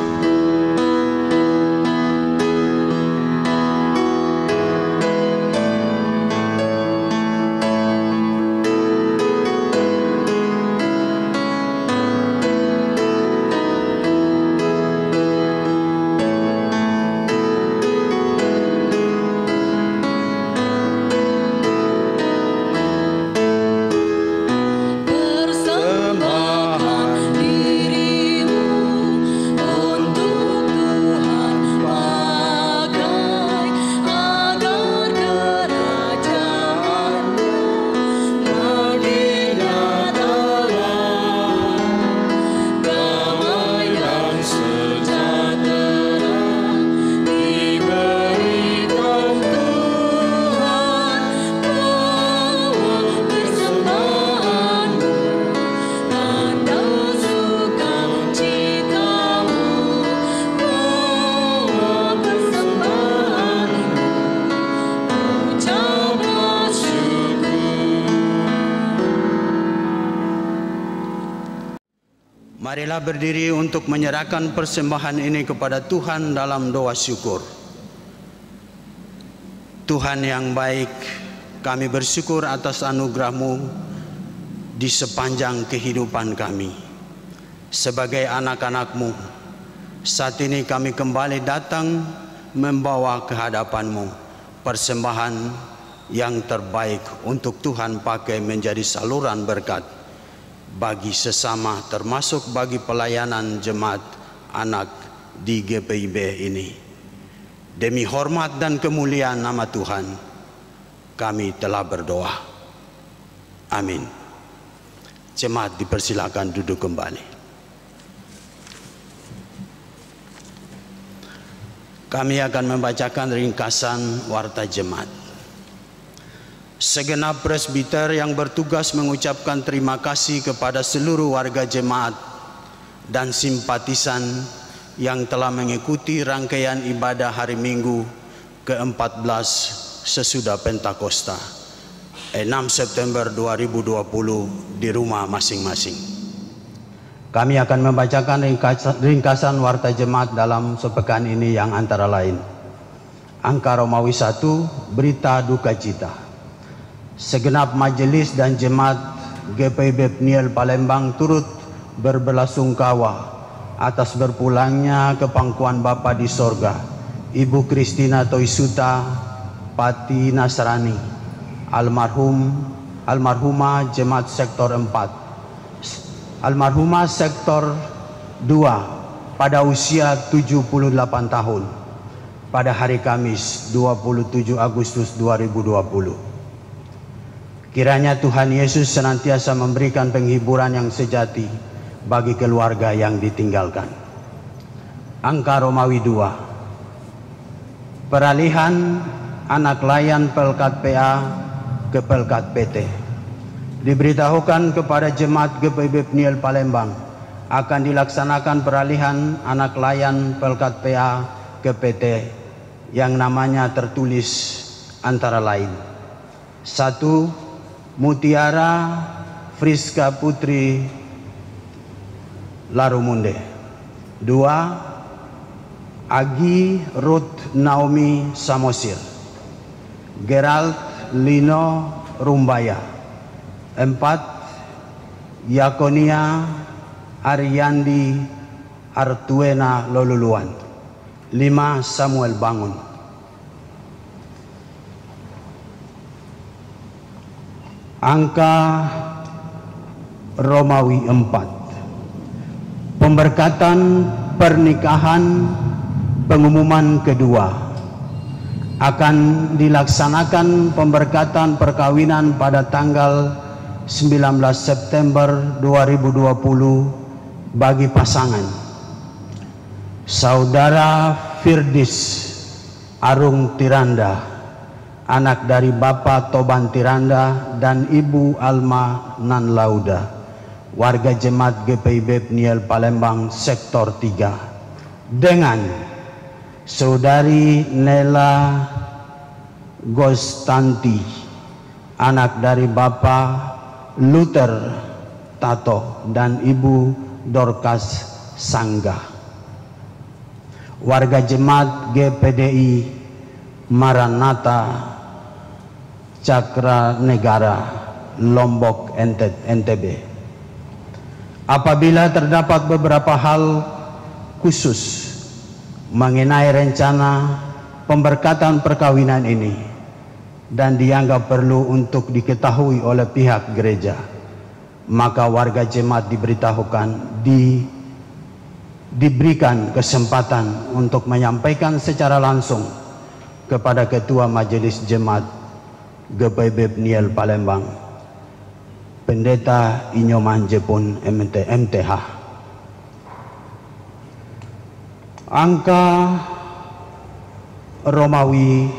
Marilah berdiri untuk menyerahkan persembahan ini kepada Tuhan dalam doa syukur. Tuhan yang baik, kami bersyukur atas anugerah-Mu di sepanjang kehidupan kami. Sebagai anak-anak-Mu, saat ini kami kembali datang membawa ke hadapan-Mu persembahan yang terbaik untuk Tuhan pakai menjadi saluran berkat bagi sesama, termasuk bagi pelayanan jemaat anak di GPIB ini. Demi hormat dan kemuliaan nama Tuhan, kami telah berdoa. Amin. Jemaat dipersilakan duduk kembali. Kami akan membacakan ringkasan warta jemaat. Segenap presbiter yang bertugas mengucapkan terima kasih kepada seluruh warga jemaat dan simpatisan yang telah mengikuti rangkaian ibadah hari Minggu ke-14 sesudah Pentakosta 6 September 2020 di rumah masing-masing. Kami akan membacakan ringkasan warta jemaat dalam sepekan ini yang antara lain: Angka Romawi 1, berita duka cita. Segenap majelis dan jemaat GPIB Pniel Palembang turut berbelasungkawa atas berpulangnya ke pangkuan Bapa di sorga Ibu Kristina Toisuta Pati Nasrani, almarhumah jemaat sektor 4, almarhumah sektor 2 pada usia 78 tahun pada hari Kamis 27 Agustus 2020. Kiranya Tuhan Yesus senantiasa memberikan penghiburan yang sejati bagi keluarga yang ditinggalkan. Angka Romawi 2. Peralihan anak layan Pelkat PA ke Pelkat PT. Diberitahukan kepada jemaat GPIB PNIL Palembang akan dilaksanakan peralihan anak layan Pelkat PA ke PT yang namanya tertulis antara lain: 1. Mutiara Friska Putri Larumunde. 2. Agi Ruth Naomi Samosir. Gerald Lino Rumbaya. 4. Yakonia Ariandi Artuena Loluluan. 5. Samuel Bangun. Angka Romawi 4. Pemberkatan pernikahan pengumuman kedua. Akan dilaksanakan pemberkatan perkawinan pada tanggal 19 September 2020 bagi pasangan Saudara Firdis Arung Tiranda, anak dari Bapak Toban Tiranda dan Ibu Alma Nanlauda, warga Jemaat GPIB PNIL Palembang Sektor 3, dengan Saudari Nela Gostanti, anak dari Bapak Luther Tato dan Ibu Dorcas Sangga, warga Jemaat GPDI Maranatha Cakra Negara Lombok NTB. Apabila terdapat beberapa hal khusus mengenai rencana pemberkatan perkawinan ini dan dianggap perlu untuk diketahui oleh pihak gereja, maka warga jemaat diberikan kesempatan untuk menyampaikan secara langsung kepada Ketua Majelis Jemaat GPIB PNIL Palembang, Pendeta Inyoman Jepun MTH. Angka Romawi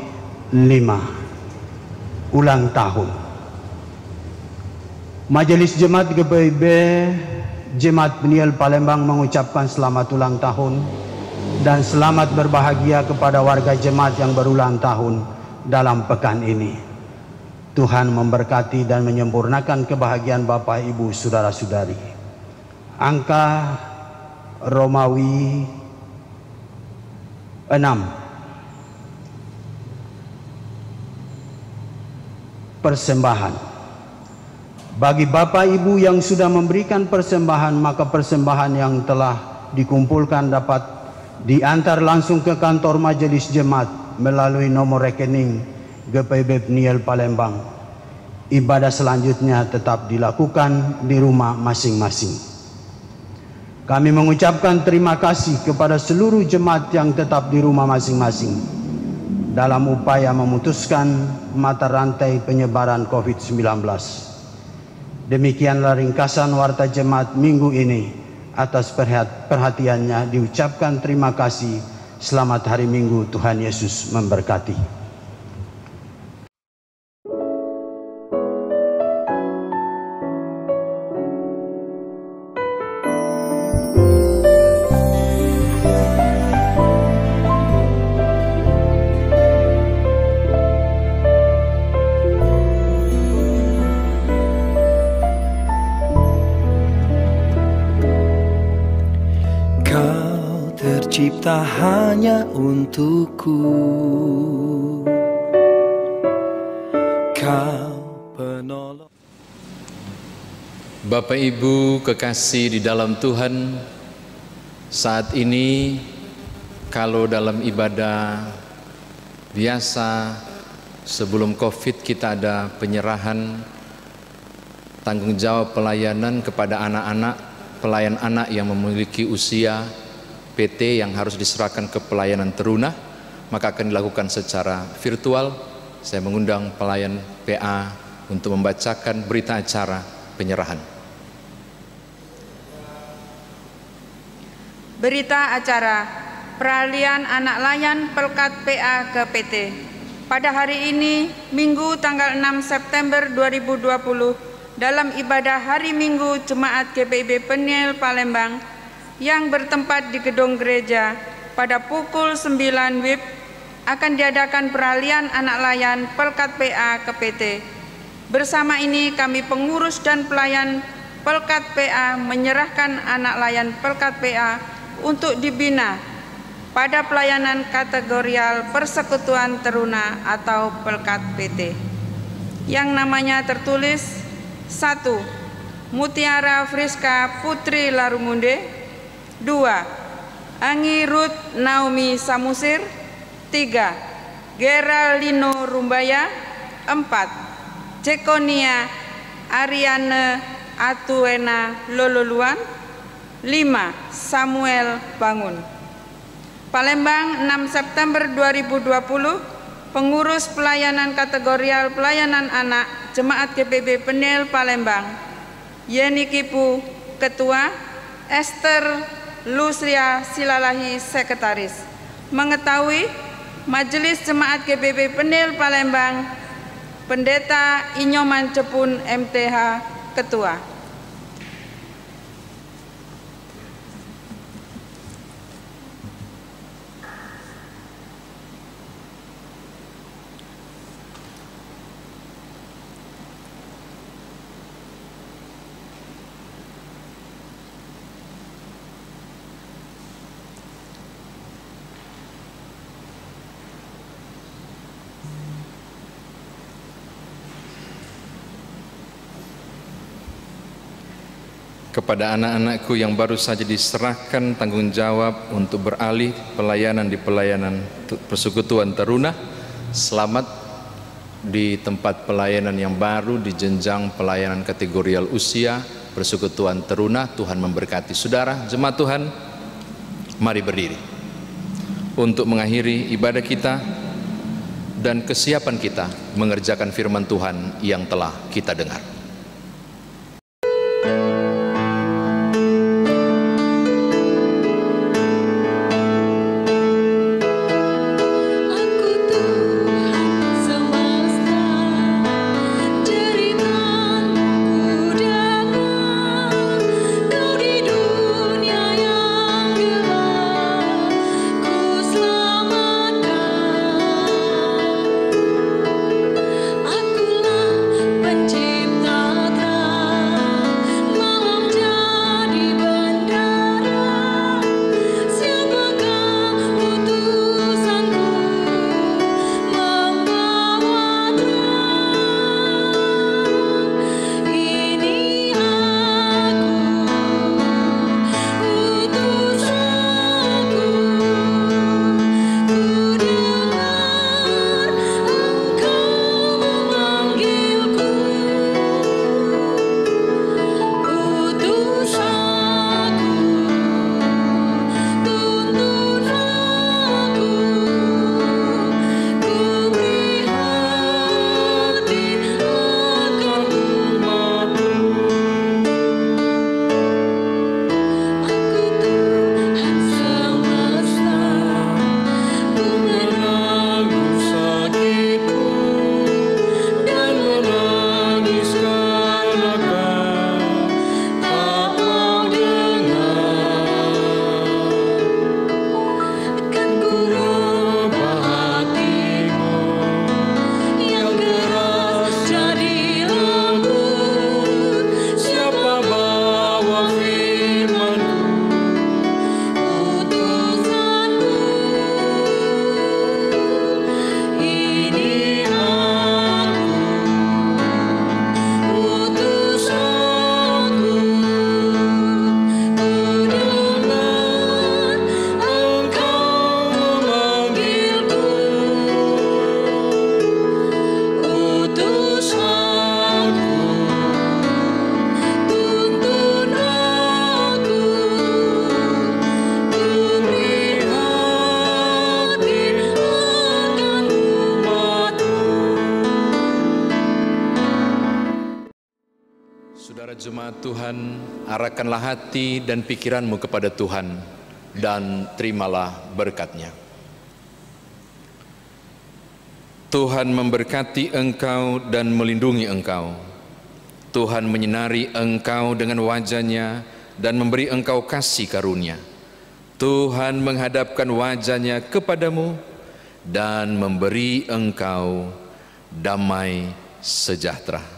5. Ulang tahun. Majelis Jemaat GPIB Jemaat PNIL Palembang mengucapkan selamat ulang tahun dan selamat berbahagia kepada warga jemaat yang berulang tahun dalam pekan ini. Tuhan memberkati dan menyempurnakan kebahagiaan Bapak, Ibu, Saudara-saudari. Angka Romawi 6. Persembahan. Bagi Bapak Ibu yang sudah memberikan persembahan, maka persembahan yang telah dikumpulkan dapat diantar langsung ke kantor Majelis Jemaat melalui nomor rekening GPIB PNIL Palembang. Ibadah selanjutnya tetap dilakukan di rumah masing-masing. Kami mengucapkan terima kasih kepada seluruh jemaat yang tetap di rumah masing-masing dalam upaya memutuskan mata rantai penyebaran COVID-19. Demikianlah ringkasan warta jemaat minggu ini. Atas perhatiannya diucapkan terima kasih. Selamat hari Minggu, Tuhan Yesus memberkati. Tercipta hanya untukku, Kau penolong. Bapak Ibu kekasih di dalam Tuhan, saat ini kalau dalam ibadah biasa sebelum COVID kita ada penyerahan tanggung jawab pelayanan kepada anak-anak, pelayan anak yang memiliki usia PT yang harus diserahkan ke pelayanan teruna, maka akan dilakukan secara virtual. Saya mengundang pelayan PA untuk membacakan berita acara penyerahan. Berita acara peralihan anak layan Pelkat PA ke PT. Pada hari ini, Minggu tanggal 6 September 2020, dalam ibadah hari Minggu Jemaat GPIB Peniel Palembang yang bertempat di gedung gereja pada pukul 9 WIB akan diadakan peralihan anak layan Pelkat PA ke PT. Bersama ini kami pengurus dan pelayan Pelkat PA menyerahkan anak layan Pelkat PA untuk dibina pada pelayanan kategorial Persekutuan Teruna atau Pelkat PT yang namanya tertulis 1. Mutiara Friska Putri Larumunde, 2. Anggi Ruth Naomi Samusir, 3. Geraldino Rumbaya, 4. Jekonia Ariane Atuena Lololuan, 5. Samuel Bangun. Palembang 6 September 2020, pengurus pelayanan kategorial pelayanan anak Jemaat GPIB Peniel Palembang, Yeni Kipu Ketua, Esther Lusria Silalahi Sekretaris. Mengetahui Majelis Jemaat GPIB Peniel Palembang, Pendeta Inyoman Cepun MTH Ketua. Kepada anak-anakku yang baru saja diserahkan tanggung jawab untuk beralih pelayanan di pelayanan Persekutuan Teruna, selamat di tempat pelayanan yang baru di jenjang pelayanan kategorial usia Persekutuan Teruna. Tuhan memberkati saudara. Jemaat Tuhan, mari berdiri untuk mengakhiri ibadah kita dan kesiapan kita mengerjakan firman Tuhan yang telah kita dengar. Akulah pencipta Tuhan, arahkanlah hati dan pikiranmu kepada Tuhan dan terimalah berkat-Nya. Tuhan memberkati engkau dan melindungi engkau. Tuhan menyinari engkau dengan wajah-Nya dan memberi engkau kasih karunia. Tuhan menghadapkan wajah-Nya kepadamu dan memberi engkau damai sejahtera.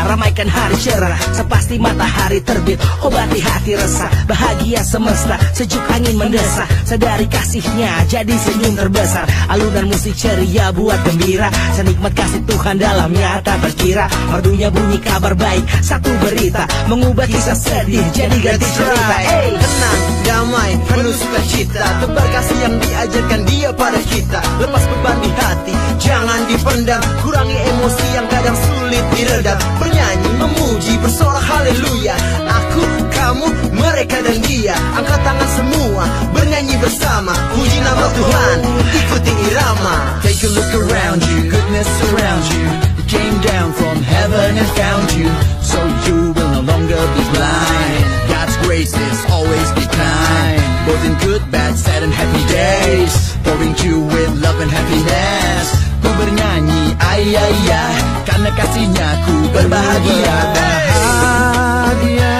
Ramaikan hari cerah, sepasti matahari terbit, obati hati resah, bahagia semesta, sejuk angin mendesah, sadari kasihnya jadi senyum terbesar, alunan musik ceria buat gembira, senikmat kasih Tuhan dalamnya tak terkira, merdunya bunyi kabar baik, satu berita, mengubah kisah sedih jadi ganti cerita. Tenang, damai, penuh sukacita, tebar kasih yang diajarkan Dia pada kita, lepas beban di hati, jangan dipendam, kurangi emosi yang kadang sulit diredam, bernyanyi, memuji, bersorak haleluya. Aku, kamu, mereka dan dia, angkat tangan semua, bernyanyi bersama, puji nama Tuhan, ikuti irama. Take a look around you, goodness surrounds you. He came down from heaven and found you, so you will no longer be blind. God's grace is always be kind, both in good, bad, sad and happy days, pouring you with love and happiness. Ku bernyanyi, ayah, karena kasihnya ku berbahagia. Bahagia,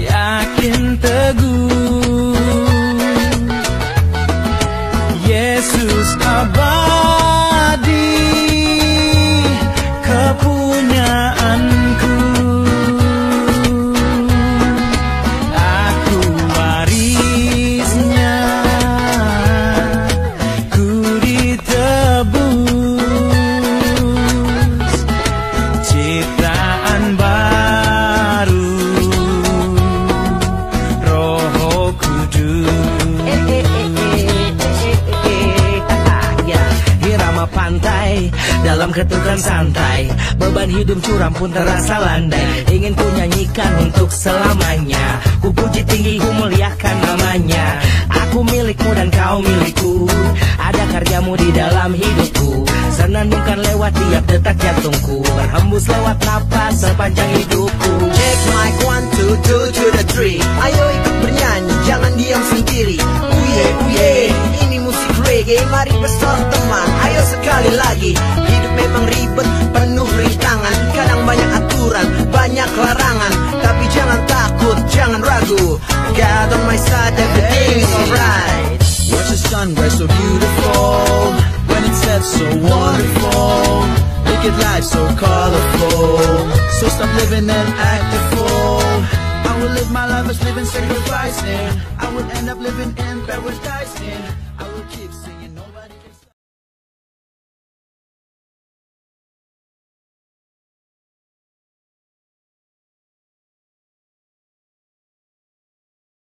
yakin teguh, Yesus abadi, kepunyaanku, aku warisnya, ku ditebus, ciptaan baru, Roh Kudus. Irama pantai dalam ketukan santai, beban hidup curam pun terasa landai, ingin ku nyanyikan untuk selamanya, ku puji tinggi, ku muliakan namanya. Aku milikmu dan kau milikku, ada karyamu di dalam hidupku, senandungkan lewat tiap detak jantungku, berhembus lewat napas sepanjang hidupku. Check mic 1, 2, 2 to the 3. Ayo ikut bernyanyi, jangan diam sendiri. Uye, uye, ini musik reggae, mari bersorak teman. Ayo sekali lagi, hidup memang ribet, penuh rintangan, kadang banyak aturan, banyak larangan, tapi jangan takut, jangan ragu. God on my side, everything is alright. Watch the sunrise so beautiful, when it sets so wonderful, make it life so colorful, so stop living and act a fool. I will live my life as living sacrificing, I would end up living in paradise. I will keep singing.